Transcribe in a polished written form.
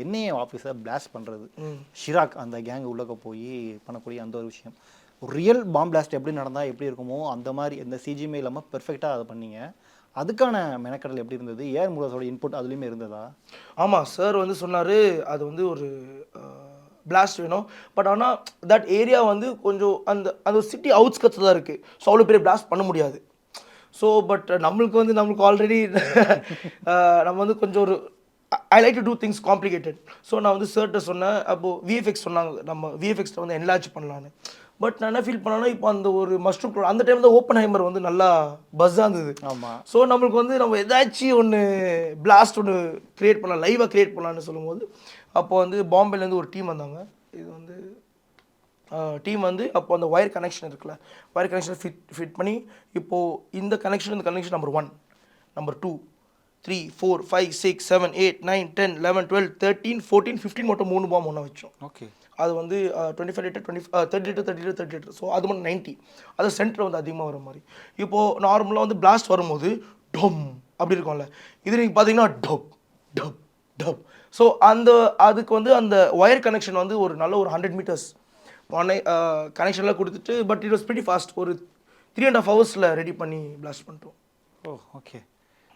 NIA ஆஃபீஸை blast பண்ணுறது, ஷிராக் அந்த கேங் உள்ளக்க போய் பண்ணக்கூடிய அந்த ஒரு விஷயம், ரியல் பாம் பிளாஸ்ட் எப்படி நடந்தால் எப்படி இருக்குமோ அந்த மாதிரி எந்த சிஜியுமே இல்லாமல் பெர்ஃபெக்டாக அதை பண்ணீங்க. அதுக்கான மெனக்கடல் எப்படி இருந்தது? ஏஆர் முருகதாஸோட இன்புட் அதுலேயுமே இருந்ததா? ஆமாம் சார் வந்து சொன்னார் அது வந்து ஒரு பிளாஸ்ட் வேணும். பட் ஆனால் தட் ஏரியா வந்து கொஞ்சம் அந்த அந்த சிட்டி அவுட்ஸ்கட்ஸ் தான் இருக்குது. ஸோ அவ்வளோ பெரிய பிளாஸ்ட் பண்ண முடியாது. ஸோ பட் நம்மளுக்கு ஆல்ரெடி நம்ம வந்து கொஞ்சம் ஒரு I like to do things complicated. So நான் வந்து சார்கிட்ட சொன்னேன். அப்போது விஎஃப்எக்ஸ் சொன்னாங்க நம்ம விஎஃப்எக்ஸில் வந்து என்லார்ஜ் பண்ணலான்னு. பட் நான் என்ன ஃபீல் பண்ணேன்னா இப்போ அந்த ஒரு மஷ்ரூம் அந்த டைம் தான் ஓப்பன் ஹைமர் வந்து நல்லா பஸ்ஸாக இருந்தது. ஆமாம். ஸோ நம்மளுக்கு வந்து நம்ம ஏதாச்சும் ஒன்று பிளாஸ்ட் ஒன்று க்ரியேட் பண்ணலாம், லைவாக க்ரியேட் பண்ணலான்னு சொல்லும்போது அப்போ வந்து பாம்பேலேருந்து ஒரு டீம் வந்தாங்க. இது வந்து டீம் வந்து அப்போ அந்த ஒயர் கனெக்ஷன் இருக்குல்ல, ஒயர் கனெக்ஷன் ஃபிட் பண்ணி இப்போது இந்த கனெக்ஷன் நம்பர் 1, நம்பர் 2, 3, 4, 5, 6, 7, 8, 9, 10, 11, 12, 13, 14, 15 மட்டும் 3 பாம் ஒன்றா வச்சோம். ஓகே. அது வந்து 25 litre 30 litre 30 litre 30 litre. So அது மட்டும் 90. அது சென்டர் வந்து அதிகமாக வர மாதிரி. இப்போது நார்மலாக வந்து பிளாஸ்ட் வரும்போது டொம் அப்படி இருக்கும்ல, இது நீங்கள் பார்த்தீங்கன்னா டப் டப் டப். ஸோ அதுக்கு வந்து அந்த ஒயர் கனெக்ஷன் வந்து ஒரு நல்ல ஒரு 100 மீட்டர்ஸ் கனெக்ஷன்லாம் கொடுத்துட்டு, but it was pretty fast. ஒரு 3.5 ஹவர்ஸில் ரெடி பண்ணி பிளாஸ்ட் பண்ணிட்டோம். ஓ ஓகே.